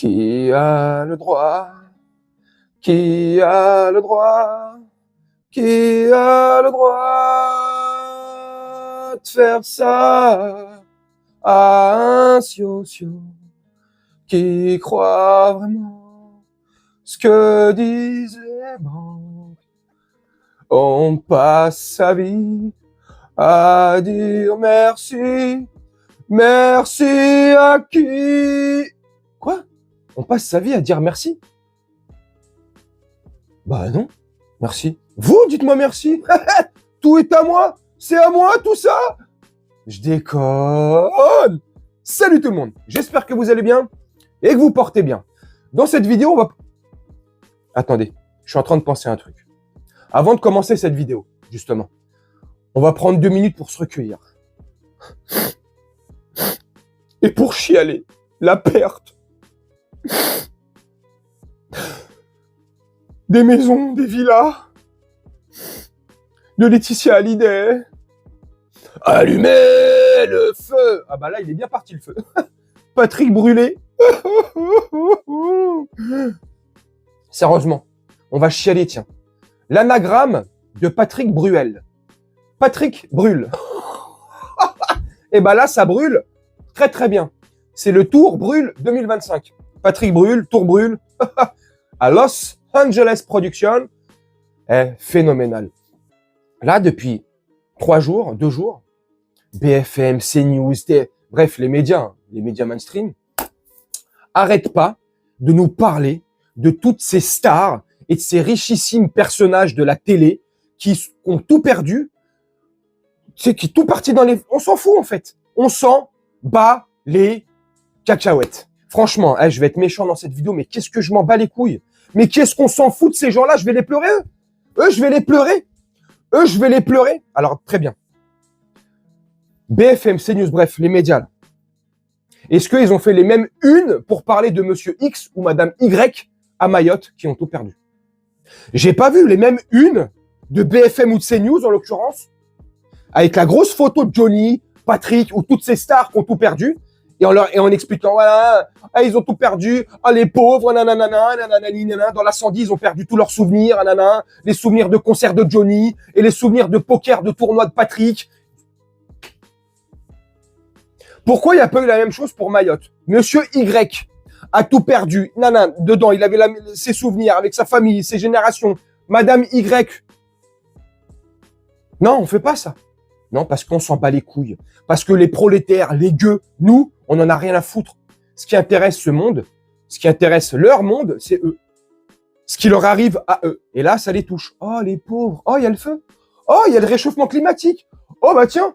Qui a le droit? Qui a le droit? Qui a le droit de faire ça à un socio qui croit vraiment ce que disent les banques? On passe sa vie à dire merci. Merci à qui? Quoi? On passe sa vie à dire merci? Bah non, merci. Vous, dites-moi merci. Tout est à moi. C'est à moi, tout ça. Je déconne. Salut tout le monde. J'espère que vous allez bien et que vous portez bien. Dans cette vidéo, on va... Attendez, je suis en train de penser à un truc. Avant de commencer cette vidéo, justement, on va prendre 2 minutes pour se recueillir. Et pour chialer la perte des maisons, des villas, de Laetitia Hallyday. Allumez le feu! Ah bah là, il est bien parti le feu. Patrick Brûlé. Sérieusement, on va chialer, tiens. L'anagramme de Patrick Bruel. Patrick brûle. Et bah là, ça brûle très très bien. C'est le Tour Brûle 2025. Patrick Brûle, Tour Brûle, à Los Angeles Production. Phénoménal. Là, depuis 2 jours, BFM, CNews, bref, les médias mainstream, arrêtent pas de nous parler de toutes ces stars et de ces richissimes personnages de la télé qui ont tout perdu, qui tout parti dans les... On s'en fout en fait. On s'en bat les cacahuètes. Franchement, je vais être méchant dans cette vidéo, mais qu'est-ce que je m'en bats les couilles? Mais qu'est-ce qu'on s'en fout de ces gens-là? Je vais les pleurer, eux. Je vais les pleurer. Je vais les pleurer. Alors, très bien. BFM, CNews, bref, les médias, là. Est-ce qu'ils ont fait les mêmes unes pour parler de Monsieur X ou Madame Y à Mayotte qui ont tout perdu? J'ai pas vu les mêmes unes de BFM ou de CNews, en l'occurrence, avec la grosse photo de Johnny, Patrick ou toutes ces stars qui ont tout perdu, et en expliquant, voilà, ils ont tout perdu, les pauvres, nanana, dans l'incendie, ils ont perdu tous leurs souvenirs, nanana, les souvenirs de concerts de Johnny, et les souvenirs de poker, de tournois de Patrick. Pourquoi il n'y a pas eu la même chose pour Mayotte? Monsieur Y a tout perdu, dedans, il avait ses souvenirs avec sa famille, ses générations. Madame Y. Non, on fait pas ça. Non, parce qu'on s'en bat les couilles. Parce que les prolétaires, les gueux, nous, on en a rien à foutre. Ce qui intéresse ce monde, ce qui intéresse leur monde, c'est eux. Ce qui leur arrive à eux. Et là, ça les touche. Oh, les pauvres. Oh, il y a le feu. Oh, il y a le réchauffement climatique. Oh, bah tiens.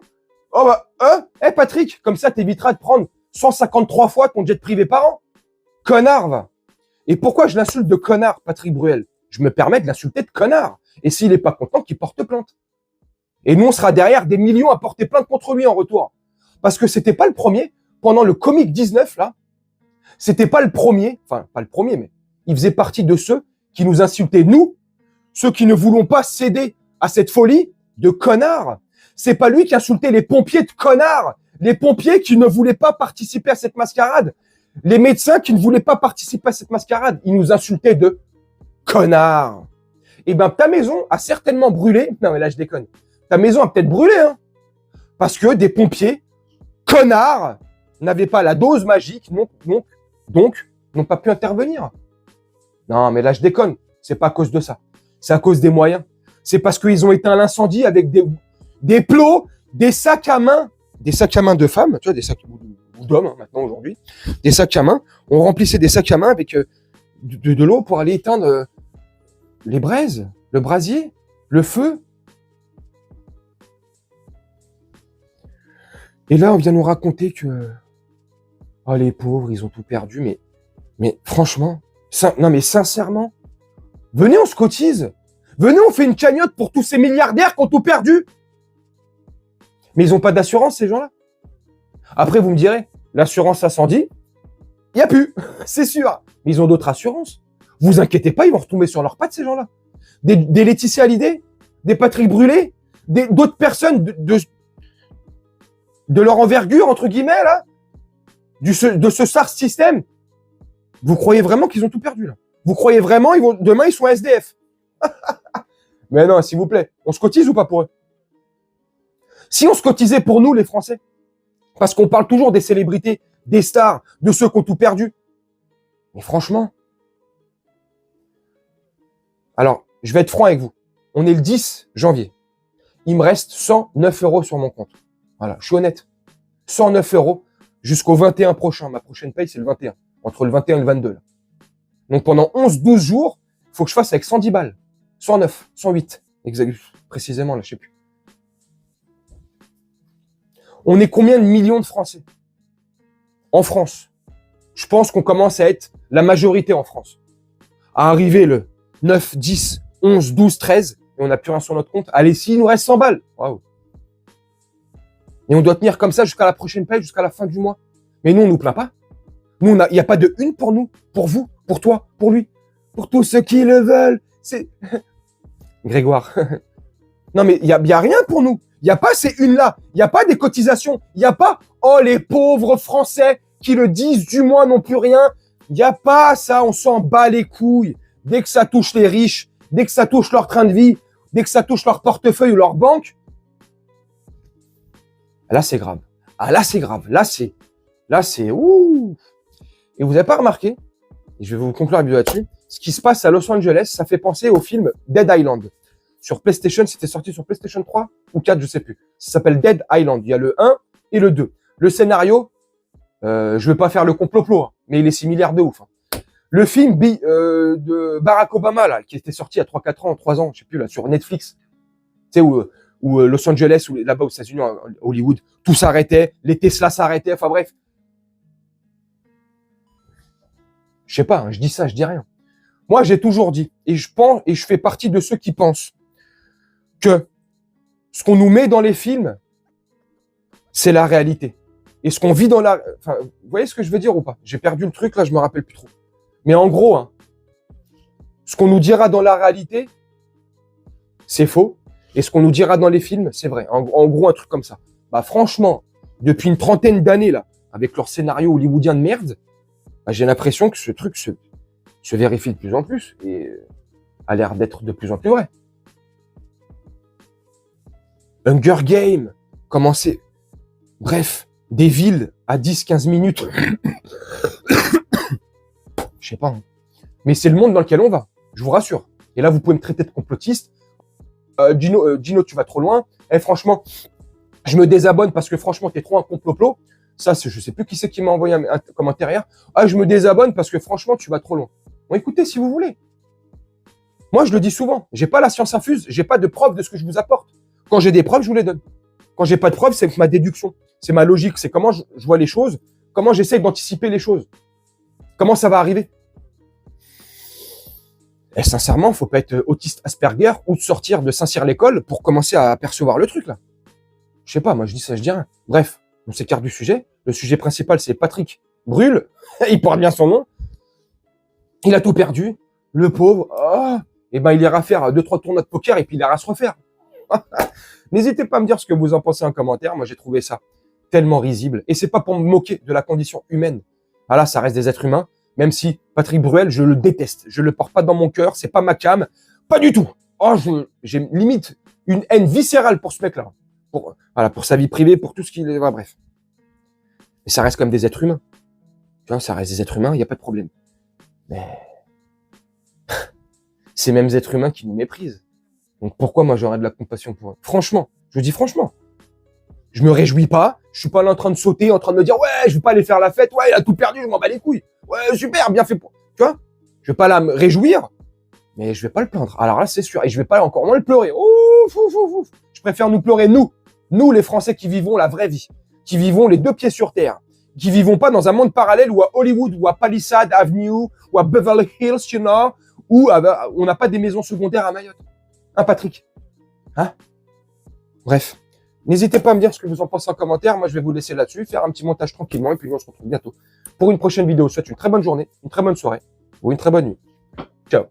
Oh, bah, Patrick, comme ça, t'éviteras de prendre 153 fois ton jet privé par an. Connard, va. Et pourquoi je l'insulte de connard, Patrick Bruel? Je me permets de l'insulter de connard. Et s'il est pas content, qu'il porte plainte. Et nous, on sera derrière des millions à porter plainte contre lui en retour. Parce que c'était pas le premier. Pendant le Comic 19, là, c'était pas le premier. Enfin, pas le premier, mais il faisait partie de ceux qui nous insultaient, nous, ceux qui ne voulons pas céder à cette folie de connards. C'est pas lui qui insultait les pompiers de connards. Les pompiers qui ne voulaient pas participer à cette mascarade. Les médecins qui ne voulaient pas participer à cette mascarade. Ils nous insultaient de connards. Eh ben, ta maison a certainement brûlé. Non, mais là, je déconne. Ta maison a peut-être brûlé, hein. Parce que des pompiers, connards, n'avaient pas la dose magique, donc, n'ont pas pu intervenir. Non, mais là, je déconne. C'est pas à cause de ça. C'est à cause des moyens. C'est parce qu'ils ont éteint l'incendie avec des plots, des sacs à main de femmes, tu vois, des sacs ou d'hommes, hein, maintenant, aujourd'hui. Des sacs à main. On remplissait des sacs à main avec de l'eau pour aller éteindre les braises, le brasier, le feu. Et là, on vient nous raconter que, les pauvres, ils ont tout perdu, mais franchement, non, mais sincèrement, venez, on se cotise. Venez, on fait une cagnotte pour tous ces milliardaires qui ont tout perdu. Mais ils ont pas d'assurance, ces gens-là. Après, vous me direz, l'assurance incendie, il n'y a plus, c'est sûr. Mais ils ont d'autres assurances. Vous inquiétez pas, ils vont retomber sur leurs pattes, ces gens-là. Des Laetitia Hallyday, des Patrick Brûlé, d'autres personnes de leur envergure, entre guillemets, là, de ce SARS système, Vous croyez vraiment qu'ils ont tout perdu, là? Vous croyez vraiment demain, ils sont SDF? Mais non, s'il vous plaît, on se cotise ou pas pour eux? Si on se cotisait pour nous, les Français, parce qu'on parle toujours des célébrités, des stars, de ceux qui ont tout perdu. Mais franchement, alors, je vais être franc avec vous. On est le 10 janvier. Il me reste 109 € sur mon compte. Voilà, je suis honnête. 109 € jusqu'au 21 prochain. Ma prochaine paye, c'est le 21. Entre le 21 et le 22. Là. Donc pendant 11-12 jours, il faut que je fasse avec 110 balles. 109, 108. Exact, précisément, là, je sais plus. On est combien de millions de Français en France? Je pense qu'on commence à être la majorité en France. À arriver le 9, 10, 11, 12, 13, et on n'a plus rien sur notre compte. Allez, s'il nous reste 100 balles. Waouh. Et on doit tenir comme ça jusqu'à la prochaine paye, jusqu'à la fin du mois. Mais nous, on nous plaint pas. Nous, il n'y a pas de une pour nous, pour vous, pour toi, pour lui, pour tous ceux qui le veulent. C'est Grégoire. Non, mais il y a rien pour nous. Il n'y a pas ces unes-là. Il n'y a pas des cotisations. Il n'y a pas, oh, les pauvres Français qui le 10 du mois n'ont plus rien. Il n'y a pas ça. On s'en bat les couilles. Dès que ça touche les riches, dès que ça touche leur train de vie, dès que ça touche leur portefeuille ou leur banque, là, c'est grave. Ah, là, c'est grave. Là, c'est, ouh. Et vous n'avez pas remarqué, et je vais vous conclure la vidéo là-dessus, ce qui se passe à Los Angeles, ça fait penser au film Dead Island. Sur PlayStation, c'était sorti sur PlayStation 3 ou 4, je sais plus. Ça s'appelle Dead Island. Il y a le 1 et le 2. Le scénario, je vais pas faire le complot, hein, mais il est similaire de ouf. Hein. Le film de Barack Obama, là, qui était sorti il y a 3-4 ans, 3 ans, je sais plus, là, sur Netflix. Tu sais, où Los Angeles, là-bas aux États-Unis, Hollywood, tout s'arrêtait, les Tesla s'arrêtaient, enfin bref. Je sais pas, hein, je dis ça, je dis rien. Moi, j'ai toujours dit, et je pense, et je fais partie de ceux qui pensent que ce qu'on nous met dans les films, c'est la réalité. Et ce qu'on vit dans la... Enfin, vous voyez ce que je veux dire ou pas? J'ai perdu le truc, là, je me rappelle plus trop. Mais en gros, hein, ce qu'on nous dira dans la réalité, c'est faux. Et ce qu'on nous dira dans les films, c'est vrai. En gros, un truc comme ça. Bah, franchement, depuis une trentaine d'années, là, avec leur scénario hollywoodien de merde, bah, j'ai l'impression que ce truc se vérifie de plus en plus et a l'air d'être de plus en plus vrai. Hunger Games, commencer. Bref, des villes à 10-15 minutes. Je sais pas. Hein. Mais c'est le monde dans lequel on va, je vous rassure. Et là, vous pouvez me traiter de complotiste. Gino, tu vas trop loin. Eh, franchement, je me désabonne parce que franchement, t'es trop un complot. Ça, je sais plus qui c'est qui m'a envoyé un commentaire hier. Ah, je me désabonne parce que franchement, tu vas trop loin. Bon, écoutez, si vous voulez. Moi, je le dis souvent. J'ai pas la science infuse. J'ai pas de preuves de ce que je vous apporte. Quand j'ai des preuves, je vous les donne. Quand j'ai pas de preuves, c'est ma déduction. C'est ma logique. C'est comment je vois les choses. Comment j'essaie d'anticiper les choses. Comment ça va arriver. Et sincèrement, faut pas être autiste Asperger ou sortir de Saint-Cyr-l'École pour commencer à apercevoir le truc, là. Je sais pas, moi, je dis ça, je dis rien. Bref, on s'écarte du sujet. Le sujet principal, c'est Patrick Brûle. Il porte bien son nom. Il a tout perdu. Le pauvre. Oh, et ben, il ira faire 2-3 tournois de poker et puis il ira se refaire. N'hésitez pas à me dire ce que vous en pensez en commentaire. Moi, j'ai trouvé ça tellement risible. Et c'est pas pour me moquer de la condition humaine. Voilà, ça reste des êtres humains. Même si Patrick Bruel, je le déteste. Je le porte pas dans mon cœur. C'est pas ma cam. Pas du tout. Oh, j'ai limite une haine viscérale pour ce mec-là. Pour sa vie privée, pour tout ce qu'il est. Voilà, bref. Mais ça reste comme des êtres humains. Tu vois, ça reste des êtres humains, il n'y a pas de problème. Mais ces mêmes êtres humains qui nous méprisent. Donc pourquoi moi j'aurais de la compassion pour eux? Franchement, je vous dis franchement. Je me réjouis pas. Je suis pas là en train de sauter, en train de me dire ouais, je vais pas aller faire la fête. Ouais, il a tout perdu, je m'en bats les couilles. Ouais, super, bien fait pour. Tu vois, je vais pas là me réjouir, mais je vais pas le plaindre. Alors là, c'est sûr, et je vais pas encore moins le pleurer. Ouf, ouf, ouf, ouf. Je préfère nous pleurer nous les Français qui vivons la vraie vie, qui vivons les deux pieds sur terre, qui vivons pas dans un monde parallèle ou à Hollywood ou à Palisade Avenue ou à Beverly Hills, you know, où on n'a pas des maisons secondaires à Mayotte. Hein, Patrick? Hein? Bref. N'hésitez pas à me dire ce que vous en pensez en commentaire. Moi, je vais vous laisser là-dessus, faire un petit montage tranquillement, et puis nous, on se retrouve bientôt pour une prochaine vidéo. Je vous souhaite une très bonne journée, une très bonne soirée, ou une très bonne nuit. Ciao.